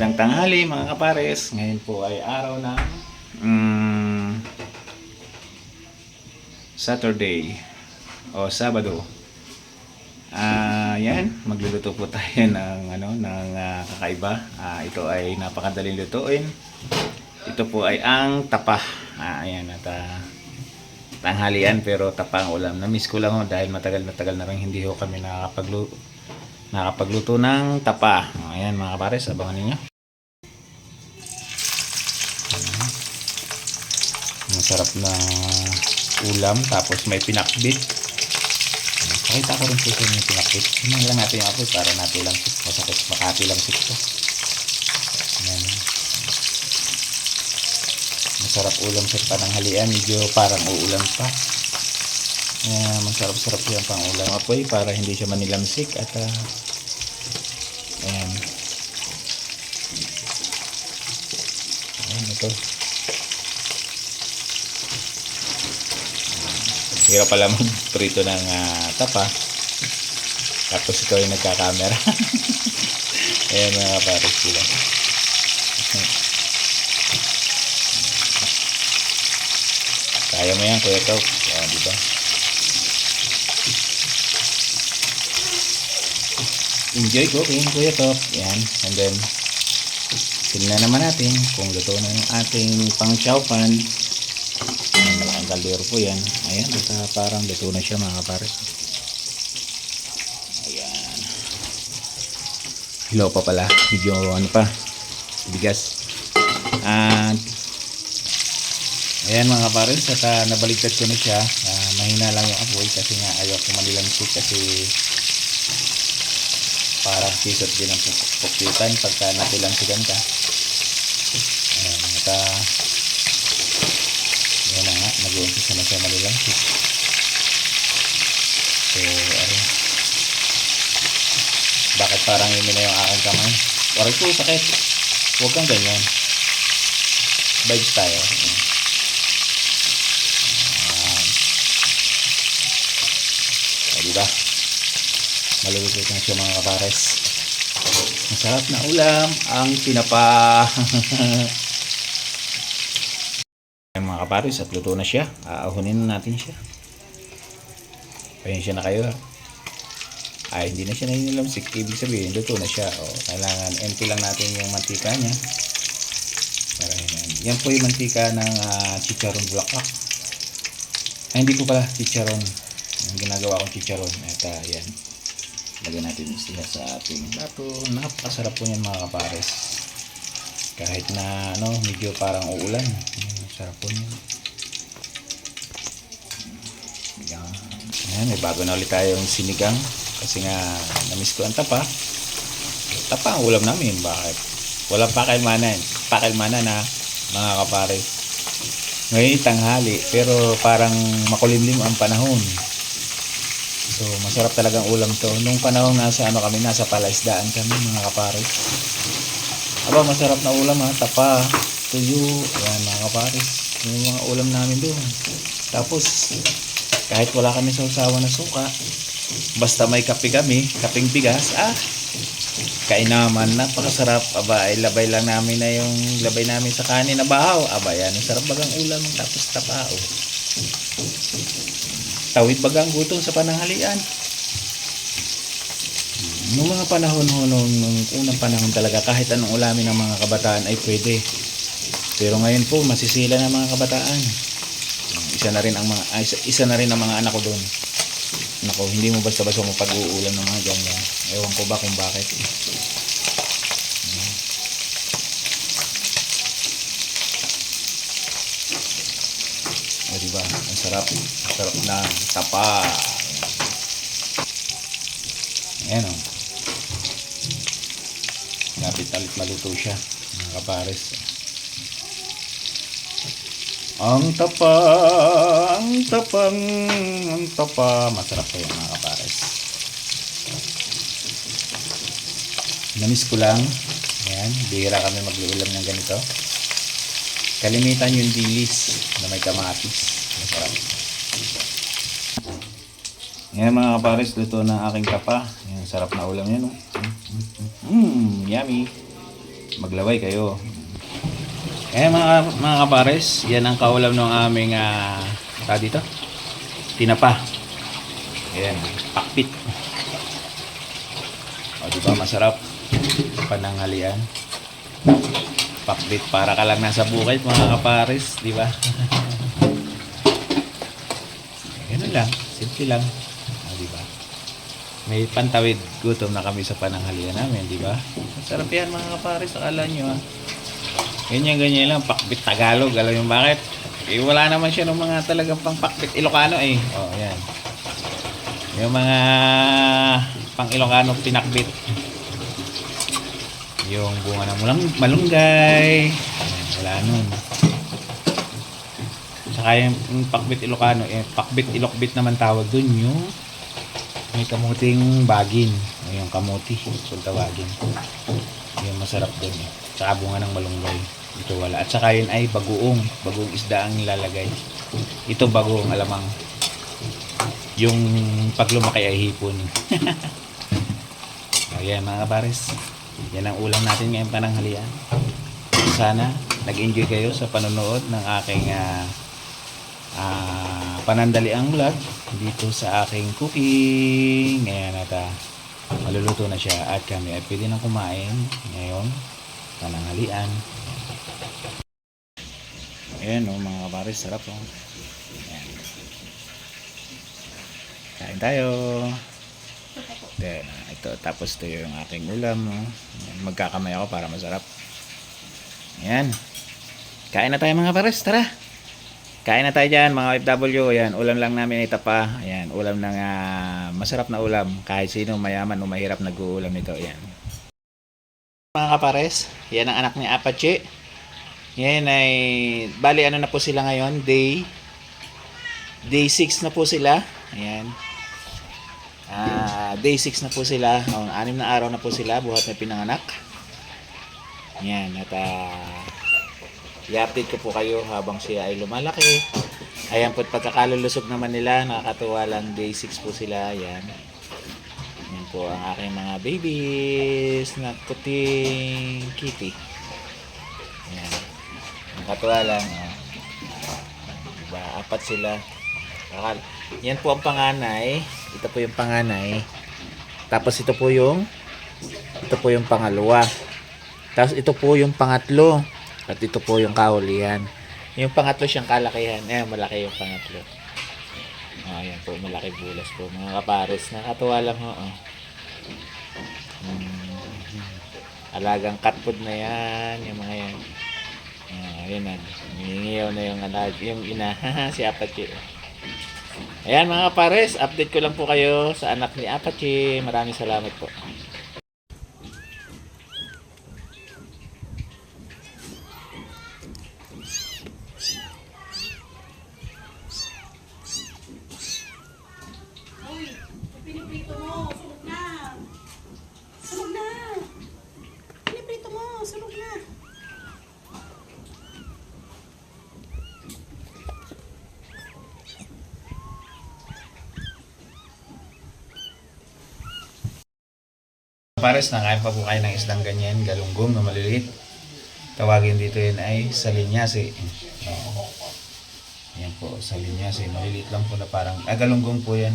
Ng tanghali mga kapares, ngayon po ay araw ng Saturday o Sabado. Yan, magluluto po tayo ng kakaiba. Ito ay napakadaling lutuin. Ito po ay ang tapa. Ayan at tanghalian pero tapa ang ulam. Na-miss ko lang dahil matagal na rin hindi ho kami nakapagluto ng tapa. Ayan mga kapares, abangan ninyo. Masarap na ulam tapos may pinakbit. Pakita ko rin po sa yung pinakbit. Hinang lang natin yung apoy para natin lang masakit. Makati lang ito. Ayan. Masarap ulam sa pananghalian. Medyo parang uulam pa. Ayan, masarap-sarap yung pang ulam apoy para hindi siya manilamsik. At ayan. Ayan ito. Hirap pala mag-prito ng tapa. Tapos ikaw yung nagka-camera. Ayan mga kapares sila. Kaya mo yan Kuya Top. Ayan diba? Enjoy cooking Kuya Top. Ayan. And then tingnan naman natin kung luto na yung ating pang chow pan. Ang kaldero po yan. Ayan, parang luto na siya mga kapares. Ayan. Hilaw pa pala. Medyo ano pa. Bigas. At ayan mga kapares. At nabaligtad ko na siya. Mahina lang yung apoy kasi nga ayaw ko manilamsik kasi parang sisot din ang pukyutan pagka natilamsikan ka. Ayan. At yan na nga, nag-uumpisa na siya malilamsik. So, bakit parang yun na yung aking kamay? Waray ko, sakit. Huwag kang ganyan. Vibes tayo. Diba? Malulutot na siya mga kapares. Masarap na ulam ang tinapa. Mga kapares at luto na siya. Aahunin na natin siya. Pasensya na kayo ha. Hindi na siya nanilamsik. Ibig sabihin luto na siya. Kailangan empty lang natin yung mantika niya. Yan po yung mantika ng chicharon bulaklak. Hindi po pala chicharon. Yung ginagawa kong chicharon. At yan. Lagyan natin sila sa ating plato. Napakasarap po yan mga kapares. Kahit na medyo parang uulan. Sarap po niya. Ayan, may bago na ulit tayong sinigang. Kasi nga, namiss ko ang tapa. Tapa ang ulam namin. Bakit? Walang pakilmanan na mga kapares. Ngayon tanghali, pero parang makulimlim ang panahon. So, masarap talagang ulam to. Nung panahon nasa palaisdaan kami mga kapares. Aba, masarap na ulam tapa, tuyo, ayan mga kapares. Yung mga ulam namin doon. Tapos, kahit wala kami sa usawa na suka, basta may kape kami, kapeng bigas, kainaman, napakasarap. Aba, ilabay lang namin na yung labay namin sa kanin na bahaw. Aba, yan, ang sarap bagang ulam, tapos tapao. Tawid bagang gutom sa pananghalian. Noong mga panahon nung unang panahon talaga, kahit anong ulamin ng mga kabataan ay pwede. Pero ngayon po, masisila na mga kabataan. Isa na rin ang mga anak ko doon. Nako, hindi mo basta-basta mo pag-uulam ng mga ganyan. Ewan ko ba kung bakit. Diba? Ang sarap. Ang sarap na tapa. Ayan o. Lapit alit maluto siya mga kapares. Ang tapa, masarap po yan mga kapares. Namiss ko lang. Ayan, bihira kami mag-uulam ng ganito. Kalimitan yung dilis na may kamatis. Masarap. Ayan mga kapares, luto na aking tapa. Ayan, sarap na ulam yan. Yummy. maglaway kayo. Mga kapares, yan ang kaulam ng aming dito, tinapa. Ayan, pakpit. O diba masarap pananghalian. Pakbit para ka lang nasa bukid mga kapares, di ba? Ganun lang, simple lang. Di ba? May pantawid gutom na kami sa pananghalian namin, di ba? Masarap yan mga kapares, akala nyo ganyan lang, pakbit Tagalog. Alam mo bakit? Eh wala naman siya ng mga talagang pang pakbit Ilocano eh. Oh, yan. Yung mga pang Ilocano pinakbit. Yung bunga ng malunggay. Ayan, wala nun. Saka yung pakbit Ilocano, pakbit Ilokbit naman tawag dun, yung may kamuting bagin. Yung kamuti, kung tawagin. Yung masarap dun. Saka bunga ng malunggay. Ito wala. At saka yun ay bagoong isda ang nilalagay. Ito bagoong alamang. Yung pag lumaki ay hipon. Ayan mga kapares. Yan ang ulam natin ngayong pananghalian. Sana nag-enjoy kayo sa panonood ng aking panandaliang vlog dito sa aking cooking. Ngayon at maluluto na siya at kami ay pwede nang kumain ngayon pananghalian. Ayan mga kapares, sarap o. Ayan. Kain tayo. Then, ito, tapos ito yung aking ulam. Magkakamay ako para masarap. Ayan. Kain na tayo mga pares. Tara. Kain na tayo dyan mga OFW. Ayan, ulam lang namin ito pa. Ayan, ulam ng masarap na ulam. Kahit sino mayaman o mahirap nag-uulam nito. Ayan. Mga kapares, yan ang anak ni Apache. Yan ay, bali ano na po sila ngayon? Day 6 na po sila. Ayan. Day 6 na po sila. 6 na araw na po sila buhat na pinanganak. Yan. At i-update ko po kayo habang siya ay lumalaki. Ayan po, pagkakalulusog naman nila, nakakatuwa lang, day 6 po sila. Yan. Yan po ang aking mga babies na kuting kitty. Yan. Nakakatuwa lang. Diba? 4 sila. Yan po ang panganay. Ito po yung panganay. Tapos ito po yung pangalawa. Tapos ito po yung pangatlo. At ito po yung kahulihan. Yung pangatlo siyang kalakihan. Ayan, malaki yung pangatlo. Ayan po, malaki bulas po. Mga kapares, nakatuwa lang ho. Alagang cat food na yan. Yung mga yan. Ayan na. Nangingiyaw na yung ina. Si Apache. Ayan mga kapares, update ko lang po kayo sa anak ni Apache. Maraming salamat po. Uy, piniprito mo, sunog na. Sunog na. Piniprito mo, sunog na. Pares, nakain pa po kayo ng isdang ganyan, galunggong na maliliit. Tawagin dito yun ay salinyasi. Yan po, salinyasi. Maliliit lang po na parang, galunggong po yan.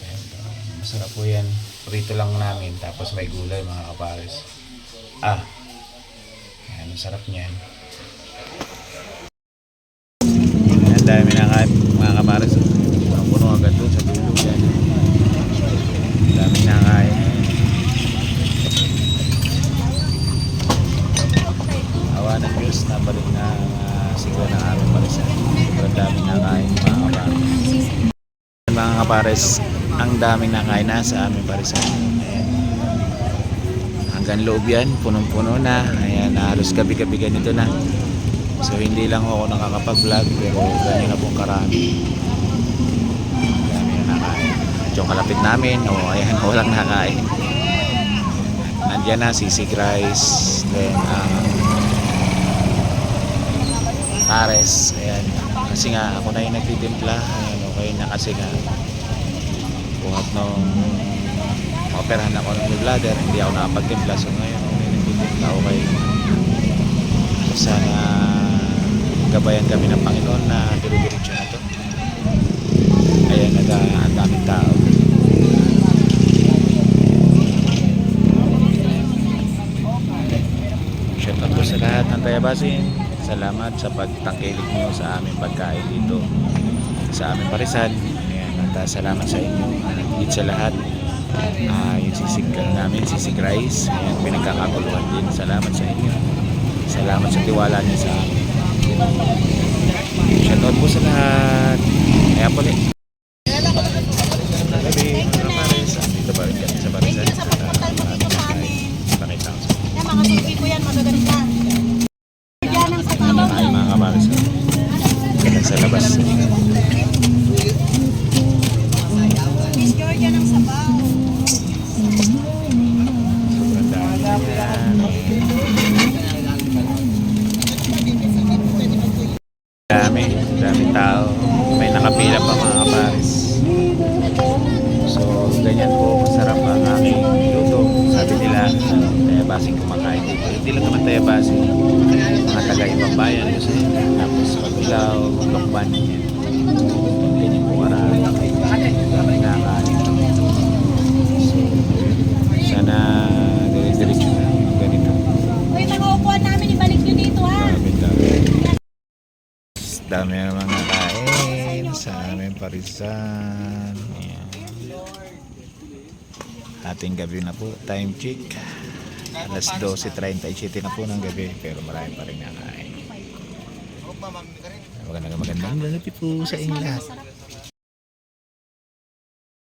Ayan, masarap po yan. Prito lang namin, tapos may gulay mga kapares. Ayan, masarap niyan. Ang dami na kain mga kapares. Puno agad doon sa dulo yan. Ang dami na kain. Awa ng Diyos, nabalik na siguro ng aming parisan. Sobrang daming nakain mga kapares. Mga kapares, ang daming nakain na sa aming parisan. Ayan. Hanggang loob yan, punong-puno na. Ayan, halos gabi-gabi ganito na. So hindi lang ako nakakapag-vlog, pero ganyan na pong karami. Dami na nakain. At yung kalapit namin, ayan, walang nakain. Nandiyan na, sisig rice, then pares, ayan. Kasi nga ako na yung nagtitimpla. Ayan, okay na kasi nga buhat nung operahan ako ng bladder, hindi ako nakapagtimpla. So ngayon ako na yung nagtitimpla. Sana gabayan kami ng Panginoon na dire-diretso na to. Ayan, ang daming tao. Shout out po sa lahat ng Tayabasin. Salamat sa pagtangkilik niyo sa aming pagkain dito sa aming parisan. Ayan, at salamat sa inyo. Higit sa lahat, yung sisig namin, sisig rice. Ayan, pinagkakaguluhan din. Salamat sa inyo. Salamat sa tiwala niyo sa amin. Shout out po sa lahat. Kaya po ulit. Gabi, mga pares. Dito pa rin kami sa parisan. Thank you sa pagpuntal mo dito sa amin. Pakita ko sa Yan, mga suki ko yan, magaganda. Yan ang sa tabaw. ay mga kapares. Kaya sa labas. Miss Georgia ng sabaw. Sobrang dami yan. Dami tao. May nakapila pa mga kapares. So, ganyan po. Masarap ang aking luto. Sabi nila, Tayabasin kumakain dito. Hindi lang naman Tayabasin. Mga taga-ibang bayan. Kasi, tapos Pagbilao, Lokban. Ganyan po marami. Nakakain. Sana dire-diretso na yung ganito. Uy, mga upuan namin, ibalik nyo dito ha. Dami ang mga kain sa aming parisan. Ayan. Ating gabi na po. Time check. Alas 12:37 na po ng gabi. Pero marami pa rin nakain. Magandang gabi po sa inyo lahat.